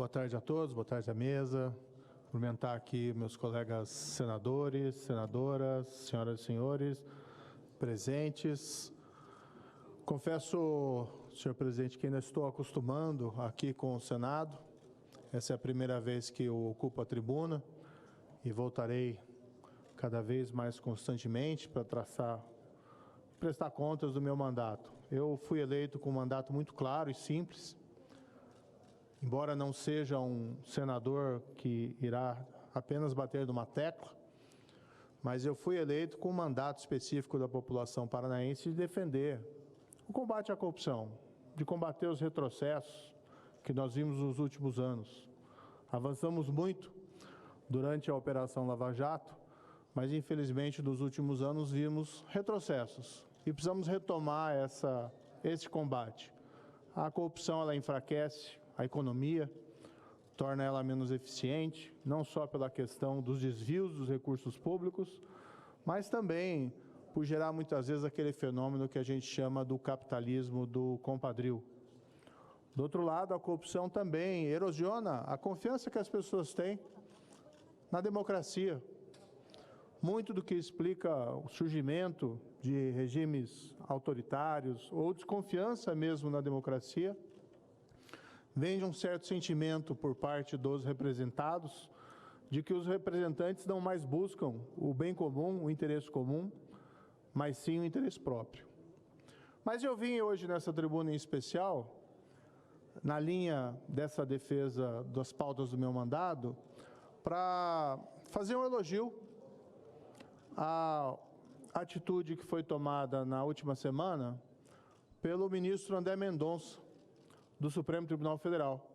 Boa tarde a todos, boa tarde à mesa. Cumprimentar aqui meus colegas senadores, senadoras, senhoras e senhores presentes. Confesso, senhor presidente, que ainda estou acostumando aqui com o Senado. Essa é a primeira vez que eu ocupo a tribuna e voltarei cada vez mais constantemente para prestar contas do meu mandato. Eu fui eleito com um mandato muito claro e simples. Embora não seja um senador que irá apenas bater numa tecla, mas eu fui eleito com um mandato específico da população paranaense de defender o combate à corrupção, de combater os retrocessos que nós vimos nos últimos anos. Avançamos muito durante a Operação Lava Jato, mas infelizmente nos últimos anos vimos retrocessos e precisamos retomar esse combate. A corrupção ela enfraquece a economia, torna ela menos eficiente, não só pela questão dos desvios dos recursos públicos, mas também por gerar muitas vezes aquele fenômeno que a gente chama do capitalismo do compadrio. Do outro lado, a corrupção também erosiona a confiança que as pessoas têm na democracia. Muito do que explica o surgimento de regimes autoritários ou desconfiança mesmo na democracia vem de um certo sentimento por parte dos representados de que os representantes não mais buscam o bem comum, o interesse comum, mas sim o interesse próprio. Mas eu vim hoje nessa tribuna em especial, na linha dessa defesa das pautas do meu mandato, para fazer um elogio à atitude que foi tomada na última semana pelo ministro André Mendonça, do Supremo Tribunal Federal.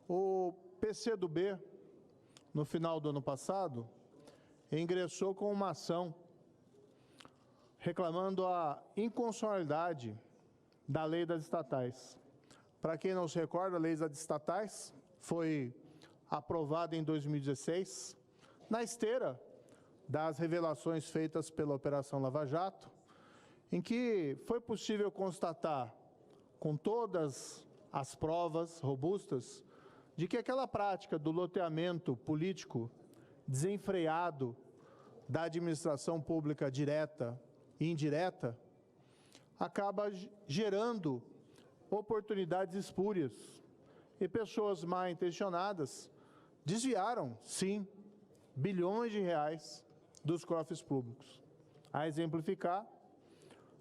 O PCdoB, no final do ano passado, ingressou com uma ação reclamando a inconstitucionalidade da lei das estatais. Para quem não se recorda, a lei das estatais foi aprovada em 2016, na esteira das revelações feitas pela Operação Lava Jato, em que foi possível constatar, com todas as provas robustas, de que aquela prática do loteamento político desenfreado da administração pública direta e indireta acaba gerando oportunidades espúrias e pessoas mal intencionadas desviaram, sim, bilhões de reais dos cofres públicos. A exemplificar,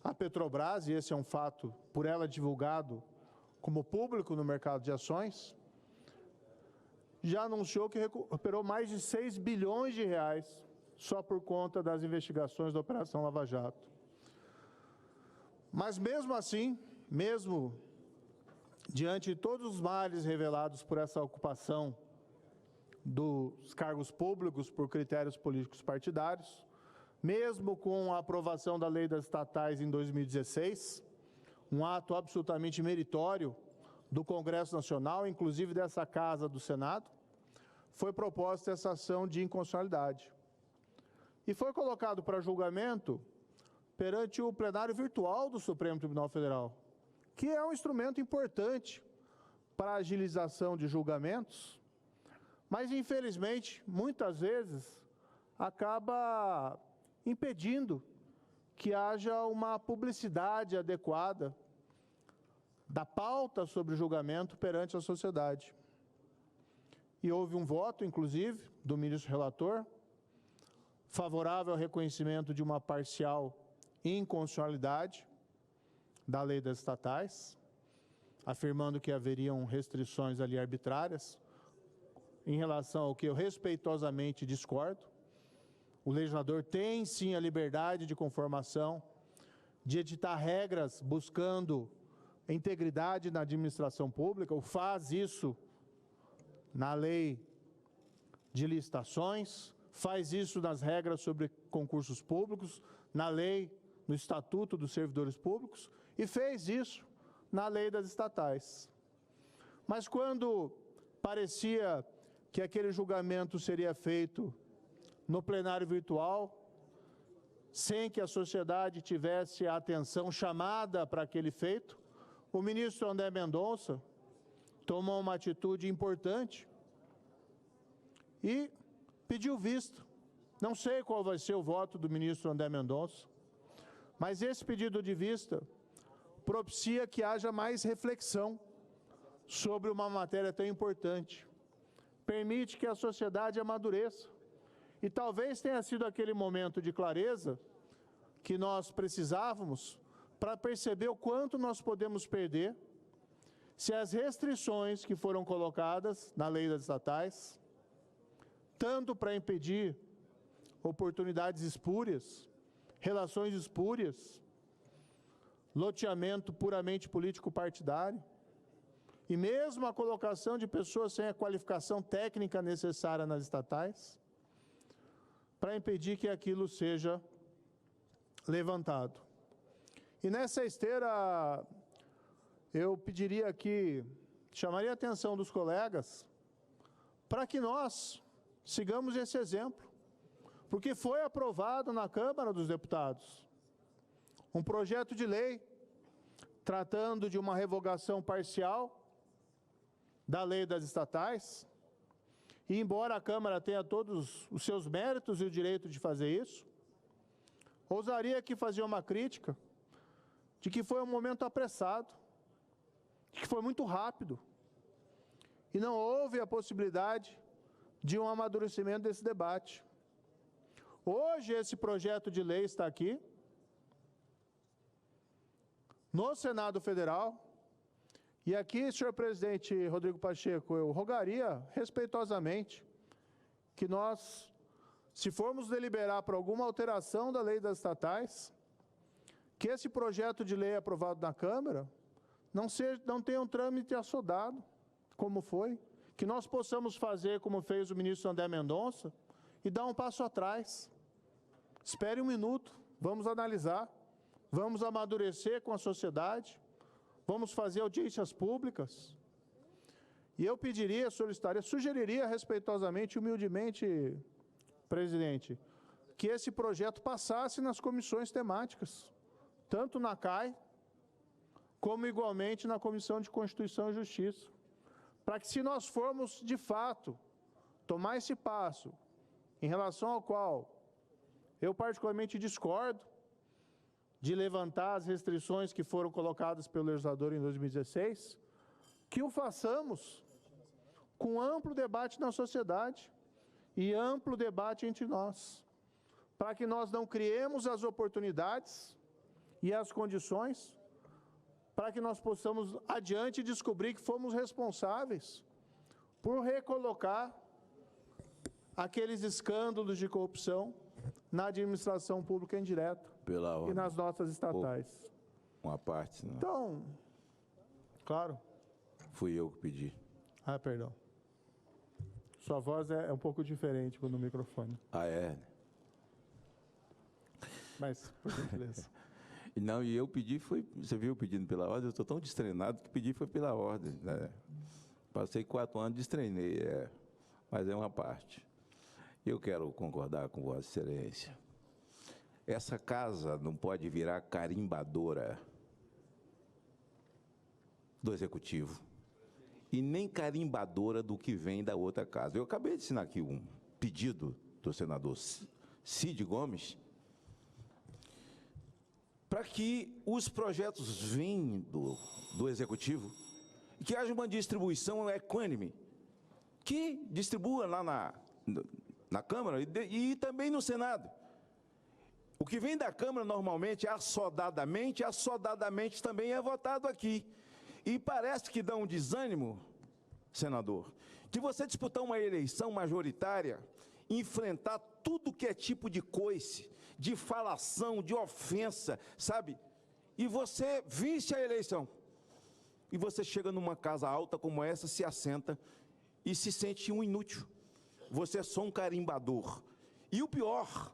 a Petrobras, e esse é um fato por ela divulgado como público no mercado de ações, já anunciou que recuperou mais de 6 bilhões de reais só por conta das investigações da Operação Lava Jato. Mas mesmo assim, mesmo diante de todos os males revelados por essa ocupação dos cargos públicos por critérios políticos partidários, mesmo com a aprovação da lei das estatais em 2016, um ato absolutamente meritório do Congresso Nacional, inclusive dessa Casa do Senado, foi proposta essa ação de inconstitucionalidade. E foi colocado para julgamento perante o plenário virtual do Supremo Tribunal Federal, que é um instrumento importante para a agilização de julgamentos, mas, infelizmente, muitas vezes, acaba impedindo que haja uma publicidade adequada da pauta sobre o julgamento perante a sociedade. E houve um voto, inclusive, do ministro relator, favorável ao reconhecimento de uma parcial inconstitucionalidade da lei das estatais, afirmando que haveriam restrições ali arbitrárias, em relação ao que eu respeitosamente discordo. O legislador tem, sim, a liberdade de conformação, de editar regras buscando integridade na administração pública, ou faz isso na lei de licitações, faz isso nas regras sobre concursos públicos, na lei, no Estatuto dos Servidores Públicos, e fez isso na lei das estatais. Mas quando parecia que aquele julgamento seria feito no plenário virtual, sem que a sociedade tivesse a atenção chamada para aquele feito, o ministro André Mendonça, tomou uma atitude importante e pediu visto. Não sei qual vai ser o voto do ministro André Mendonça, mas esse pedido de vista propicia que haja mais reflexão sobre uma matéria tão importante. Permite que a sociedade amadureça. E talvez tenha sido aquele momento de clareza que nós precisávamos para perceber o quanto nós podemos perder se as restrições que foram colocadas na lei das estatais, tanto para impedir oportunidades espúrias, relações espúrias, loteamento puramente político-partidário, e mesmo a colocação de pessoas sem a qualificação técnica necessária nas estatais, para impedir que aquilo seja levantado. E nessa esteira, eu pediria aqui, chamaria a atenção dos colegas, para que nós sigamos esse exemplo, porque foi aprovado na Câmara dos Deputados um projeto de lei tratando de uma revogação parcial da lei das estatais, e embora a Câmara tenha todos os seus méritos e o direito de fazer isso, ousaria aqui fazer uma crítica de que foi um momento apressado, de que foi muito rápido, e não houve a possibilidade de um amadurecimento desse debate. Hoje esse projeto de lei está aqui, no Senado Federal, e aqui, senhor presidente Rodrigo Pacheco, eu rogaria respeitosamente que nós, se formos deliberar por alguma alteração da lei das estatais, que esse projeto de lei aprovado na Câmara não tenha um trâmite assodado, como foi, que nós possamos fazer como fez o ministro André Mendonça e dar um passo atrás. Espere um minuto, vamos analisar, vamos amadurecer com a sociedade, vamos fazer audiências públicas. E eu pediria, solicitaria, sugeriria respeitosamente, humildemente, presidente, que esse projeto passasse nas comissões temáticas, tanto na CAI, como igualmente na Comissão de Constituição e Justiça, para que, se nós formos, de fato, tomar esse passo, em relação ao qual eu particularmente discordo, de levantar as restrições que foram colocadas pelo legislador em 2016, que o façamos com amplo debate na sociedade e amplo debate entre nós, para que nós não criemos as oportunidades e as condições para que nós possamos adiante descobrir que fomos responsáveis por recolocar aqueles escândalos de corrupção na administração pública indireta e nas nossas estatais. Uma parte, não. Então, claro. Fui eu que pedi. Ah, perdão. Sua voz é um pouco diferente no microfone. Ah, é? Mas, por gentileza. Não, e eu pedi, você viu pedindo pela ordem, eu estou tão destreinado que pedi foi pela ordem, né? Passei 4 anos, destreinei, mas é uma parte. Eu quero concordar com Vossa Excelência. Essa casa não pode virar carimbadora do Executivo e nem carimbadora do que vem da outra casa. Eu acabei de assinar aqui um pedido do senador Cid Gomes para que os projetos venham do Executivo e que haja uma distribuição equânime, que distribua lá na Câmara e também no Senado. O que vem da Câmara, normalmente, assodadamente também é votado aqui. E parece que dá um desânimo, senador, de você disputar uma eleição majoritária, enfrentar tudo que é tipo de coice, de falação, de ofensa, sabe? E você vence a eleição. E você chega numa casa alta como essa, se assenta e se sente um inútil. Você é só um carimbador. E o pior,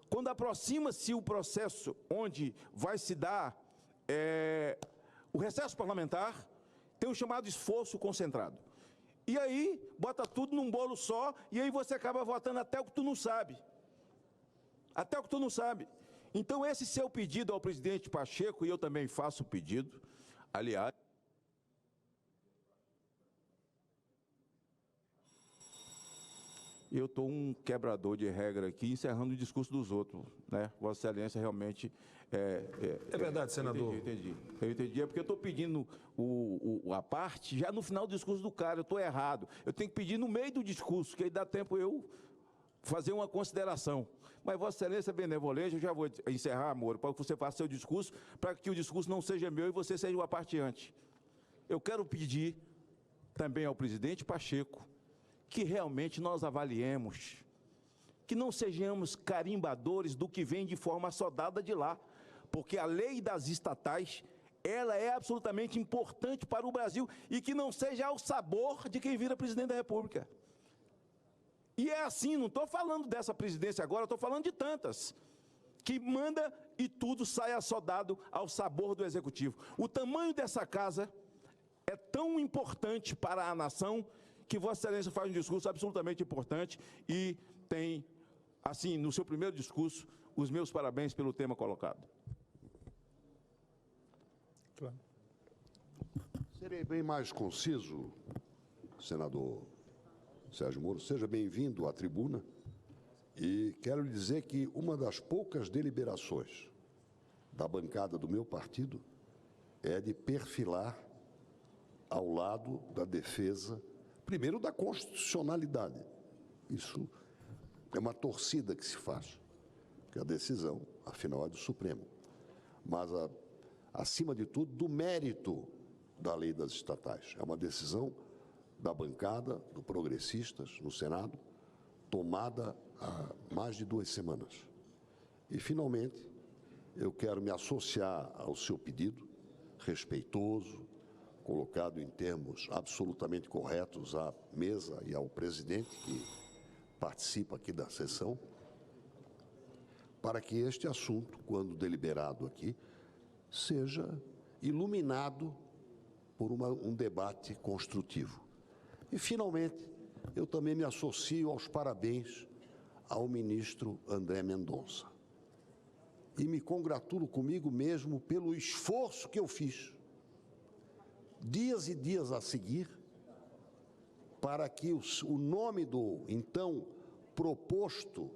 quando aproxima-se o processo onde vai se dar o recesso parlamentar, tem o chamado esforço concentrado. E aí, bota tudo num bolo só, e aí você acaba votando até o que tu não sabe. Até o que tu não sabe. Então, esse seu pedido ao presidente Pacheco, e eu também faço o pedido, aliás, eu estou um quebrador de regra aqui, encerrando o discurso dos outros, né? Vossa Excelência realmente... É verdade, senador. Eu entendi. É porque eu estou pedindo a parte já no final do discurso do cara, eu estou errado. Eu tenho que pedir no meio do discurso, que aí dá tempo eu fazer uma consideração. Mas Vossa Excelência é benevolente, eu já vou encerrar, Moro, para que você faça seu discurso, para que o discurso não seja meu e você seja uma parteante. Eu quero pedir também ao presidente Pacheco que realmente nós avaliemos, que não sejamos carimbadores do que vem de forma assodada de lá, porque a lei das estatais, ela é absolutamente importante para o Brasil e que não seja ao sabor de quem vira presidente da República. E é assim, não estou falando dessa presidência agora, estou falando de tantas, que manda e tudo sai assodado ao sabor do Executivo. O tamanho dessa casa é tão importante para a nação que Vossa Excelência faz um discurso absolutamente importante e tem, assim, no seu primeiro discurso, os meus parabéns pelo tema colocado. Claro. Serei bem mais conciso, senador Sérgio Moro. Seja bem-vindo à tribuna. E quero lhe dizer que uma das poucas deliberações da bancada do meu partido é de perfilar ao lado da defesa, primeiro, da constitucionalidade. Isso é uma torcida que se faz, porque a decisão, afinal, é do Supremo. Mas, acima de tudo, do mérito da lei das estatais. É uma decisão da bancada, do Progressistas, no Senado, tomada há mais de 2 semanas. E, finalmente, eu quero me associar ao seu pedido, respeitoso, colocado em termos absolutamente corretos à mesa e ao presidente que participa aqui da sessão, para que este assunto, quando deliberado aqui, seja iluminado por um debate construtivo. E, finalmente, eu também me associo aos parabéns ao ministro André Mendonça. E me congratulo comigo mesmo pelo esforço que eu fiz, dias e dias a seguir, para que o nome do então proposto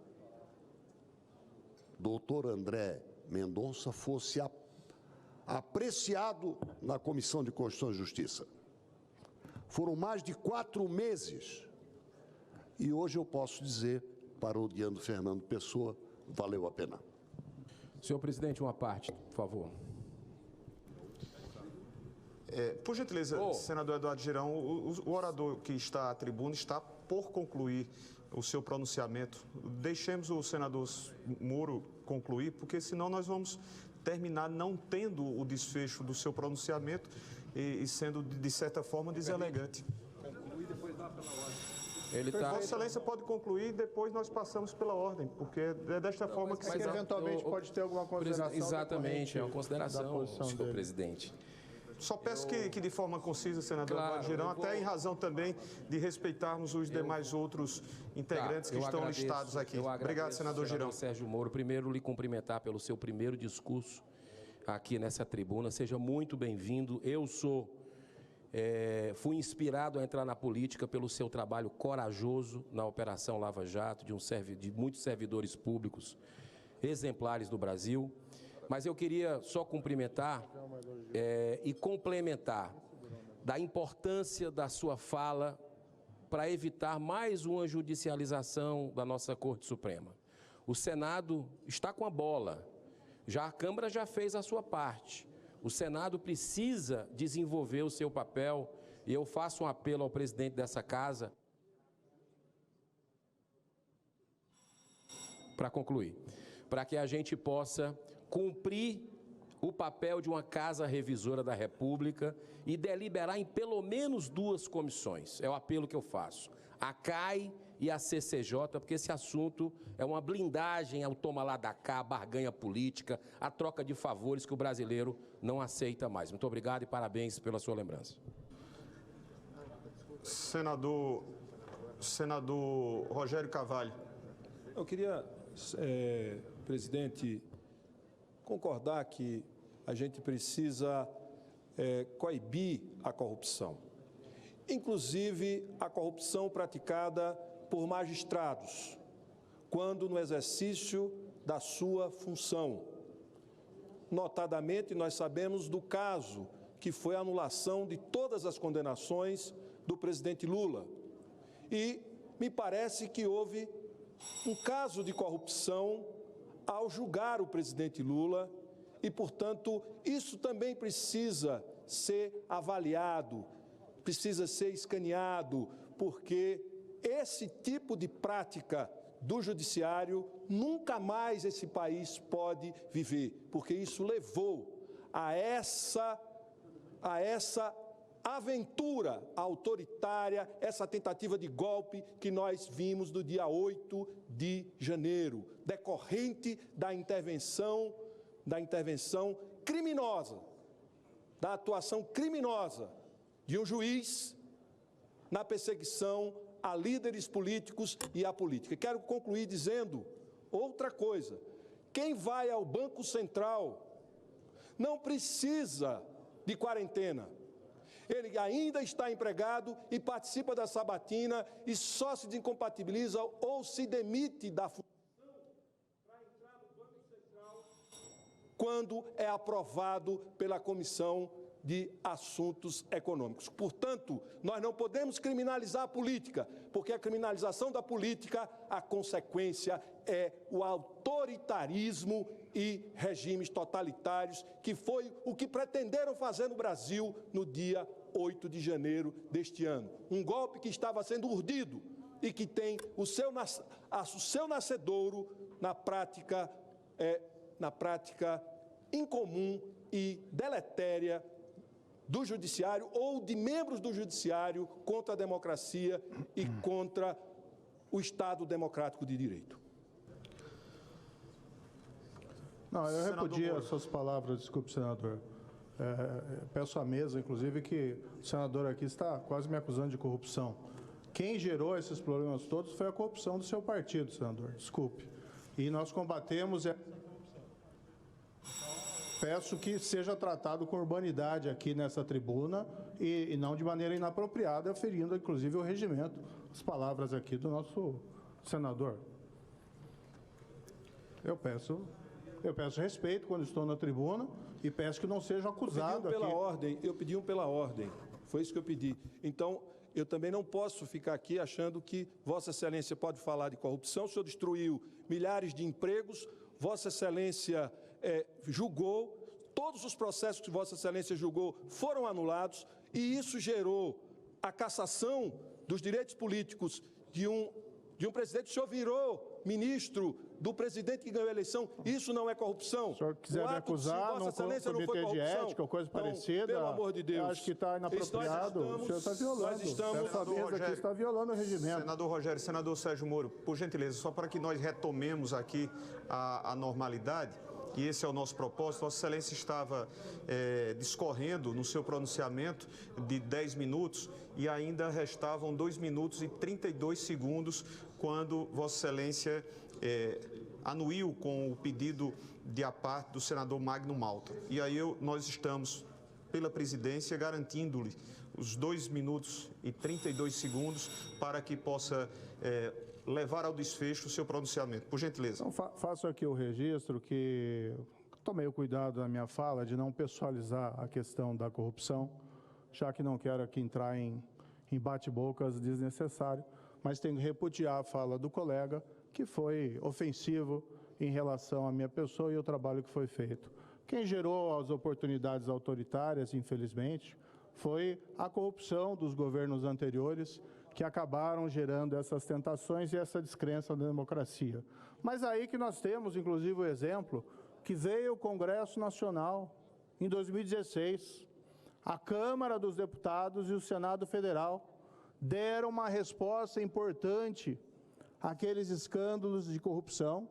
doutor André Mendonça fosse apreciado na Comissão de Constituição e Justiça. Foram mais de 4 meses e hoje eu posso dizer, parodiando Fernando Pessoa, valeu a pena. Senhor presidente, uma parte, por favor. Por gentileza, senador Eduardo Girão, o orador que está à tribuna está por concluir o seu pronunciamento. Deixemos o senador Moro concluir, porque senão nós vamos terminar não tendo o desfecho do seu pronunciamento e sendo, de certa forma, deselegante. Conclui e depois dá pela ordem. Vossa Excelência pode concluir e depois nós passamos pela ordem, porque é desta forma que... Mas eventualmente pode ter alguma consideração. Exatamente, é uma consideração, senhor presidente. Só peço que de forma concisa, senador Eduardo Girão, até em razão também de respeitarmos os demais outros integrantes que estão listados aqui. Obrigado, senador Girão. Sérgio Moro, primeiro lhe cumprimentar pelo seu primeiro discurso aqui nessa tribuna. Seja muito bem-vindo. Eu fui inspirado a entrar na política pelo seu trabalho corajoso na Operação Lava Jato, de muitos servidores públicos exemplares do Brasil. Mas eu queria só cumprimentar e complementar da importância da sua fala para evitar mais uma judicialização da nossa Corte Suprema. O Senado está com a bola, a Câmara já fez a sua parte. O Senado precisa desenvolver o seu papel e eu faço um apelo ao presidente dessa casa para concluir, para que a gente possa cumprir o papel de uma casa revisora da República e deliberar em pelo menos 2 comissões. É o apelo que eu faço. A CAI e a CCJ, porque esse assunto é uma blindagem ao toma lá da cá, a barganha política, a troca de favores que o brasileiro não aceita mais. Muito obrigado e parabéns pela sua lembrança. Senador Rogério Carvalho. Eu queria, presidente, concordar que a gente precisa coibir a corrupção, inclusive a corrupção praticada por magistrados, quando no exercício da sua função. Notadamente, nós sabemos do caso que foi a anulação de todas as condenações do presidente Lula. E me parece que houve um caso de corrupção ao julgar o presidente Lula e, portanto, isso também precisa ser avaliado, precisa ser escaneado, porque esse tipo de prática do judiciário nunca mais esse país pode viver, porque isso levou a essa aventura autoritária, essa tentativa de golpe que nós vimos no dia 8 de janeiro, decorrente da intervenção criminosa, da atuação criminosa de um juiz na perseguição a líderes políticos e à política. Quero concluir dizendo outra coisa. Quem vai ao Banco Central não precisa de quarentena. Ele ainda está empregado e participa da sabatina e só se desincompatibiliza ou se demite da função para entrar no Banco Central quando é aprovado pela Comissão de Assuntos Econômicos. Portanto, nós não podemos criminalizar a política, porque a criminalização da política, a consequência é o autoritarismo e regimes totalitários, que foi o que pretenderam fazer no Brasil no dia 8 de janeiro deste ano. Um golpe que estava sendo urdido e que tem o seu nascedouro na prática incomum e deletéria do judiciário ou de membros do judiciário contra a democracia e contra o Estado democrático de direito. Não, eu repudio as suas palavras, desculpe, senador. Peço à mesa, inclusive, que o senador aqui está quase me acusando de corrupção. Quem gerou esses problemas todos foi a corrupção do seu partido, senador, desculpe. E nós combatemos essa corrupção. Peço que seja tratado com urbanidade aqui nessa tribuna e não de maneira inapropriada, ferindo, inclusive, o regimento. As palavras aqui do nosso senador. Eu peço respeito quando estou na tribuna e peço que não seja acusado Eu pedi pela ordem, foi isso que eu pedi. Então, eu também não posso ficar aqui achando que Vossa Excelência pode falar de corrupção. O senhor destruiu milhares de empregos, Vossa Excelência julgou, todos os processos que Vossa Excelência julgou foram anulados e isso gerou a cassação dos direitos políticos de um presidente. O senhor virou ministro do presidente que ganhou a eleição. Isso não é corrupção. Se o senhor quiser me acusar num comitê de ética ou coisa parecida, pelo amor de Deus, acho que está inapropriado. O senhor está violando. Dessa vez aqui está violando o regimento. Senador Rogério, senador Sérgio Moro, por gentileza, só para que nós retomemos aqui a normalidade, e esse é o nosso propósito. Vossa Excelência estava discorrendo no seu pronunciamento de 10 minutos e ainda restavam 2 minutos e 32 segundos quando Vossa Excelência anuiu com o pedido de à parte do senador Magno Malta. E aí nós estamos, pela presidência, garantindo-lhe os 2 minutos e 32 segundos para que possa levar ao desfecho o seu pronunciamento. Por gentileza. Então, faço aqui o registro que tomei o cuidado na minha fala de não pessoalizar a questão da corrupção, já que não quero aqui entrar em bate-bocas desnecessário, mas tenho que repudiar a fala do colega, que foi ofensivo em relação à minha pessoa e ao trabalho que foi feito. Quem gerou as oportunidades autoritárias, infelizmente, foi a corrupção dos governos anteriores, que acabaram gerando essas tentações e essa descrença na democracia. Mas aí que nós temos, inclusive, o exemplo que veio o Congresso Nacional em 2016. A Câmara dos Deputados e o Senado Federal deram uma resposta importante àqueles escândalos de corrupção,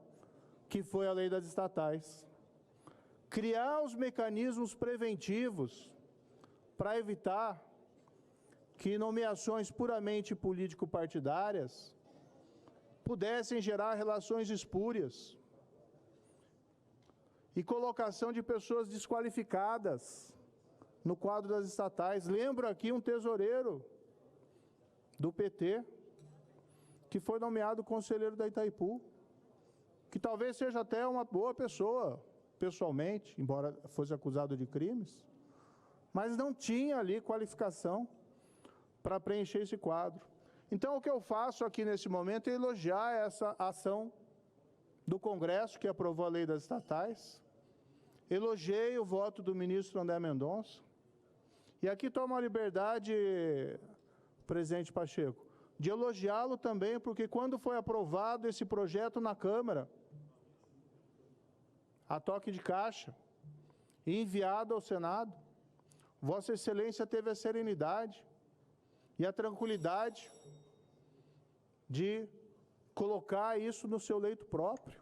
que foi a lei das estatais. Criar os mecanismos preventivos para evitar que nomeações puramente político-partidárias pudessem gerar relações espúrias e colocação de pessoas desqualificadas no quadro das estatais. Lembro aqui um tesoureiro do PT que foi nomeado conselheiro da Itaipu, que talvez seja até uma boa pessoa, pessoalmente, embora fosse acusado de crimes, mas não tinha ali qualificação para preencher esse quadro. Então, o que eu faço aqui nesse momento é elogiar essa ação do Congresso, que aprovou a lei das estatais, elogiei o voto do ministro André Mendonça, e aqui tomo a liberdade, presidente Pacheco, de elogiá-lo também, porque quando foi aprovado esse projeto na Câmara, a toque de caixa, e enviado ao Senado, Vossa Excelência teve a serenidade e a tranquilidade de colocar isso no seu leito próprio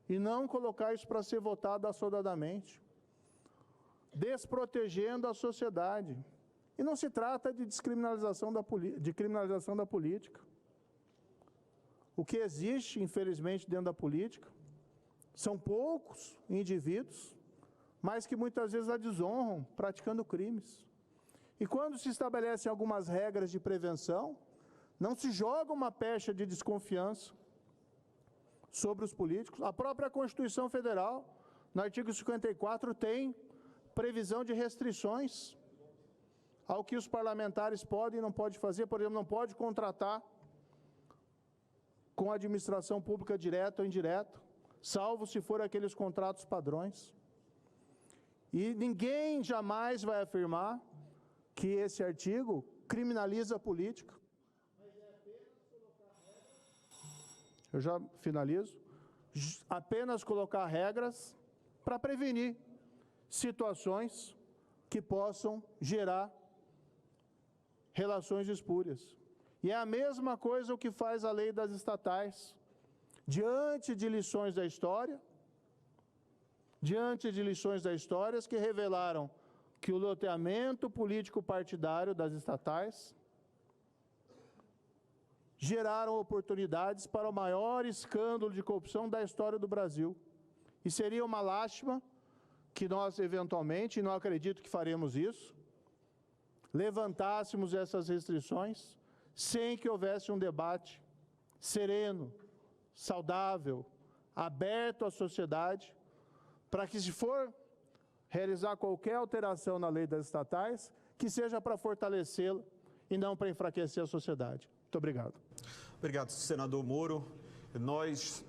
e não colocar isso para ser votado assodadamente, desprotegendo a sociedade. E não se trata de criminalização da política. O que existe, infelizmente, dentro da política são poucos indivíduos, mas que muitas vezes a desonram praticando crimes. E quando se estabelecem algumas regras de prevenção, não se joga uma pecha de desconfiança sobre os políticos. A própria Constituição Federal, no artigo 54, tem previsão de restrições ao que os parlamentares podem e não podem fazer. Por exemplo, não pode contratar com a administração pública direta ou indireta, salvo se for aqueles contratos padrões. E ninguém jamais vai afirmar que esse artigo criminaliza a política. Eu já finalizo. Apenas colocar regras para prevenir situações que possam gerar relações espúrias. E é a mesma coisa o que faz a lei das estatais. Diante de lições da história, que revelaram que o loteamento político partidário das estatais geraram oportunidades para o maior escândalo de corrupção da história do Brasil. E seria uma lástima que nós, eventualmente, e não acredito que faremos isso, levantássemos essas restrições sem que houvesse um debate sereno, saudável, aberto à sociedade, para que, se for realizar qualquer alteração na lei das estatais, que seja para fortalecê-la e não para enfraquecer a sociedade. Muito obrigado. Obrigado, senador Moro. Nós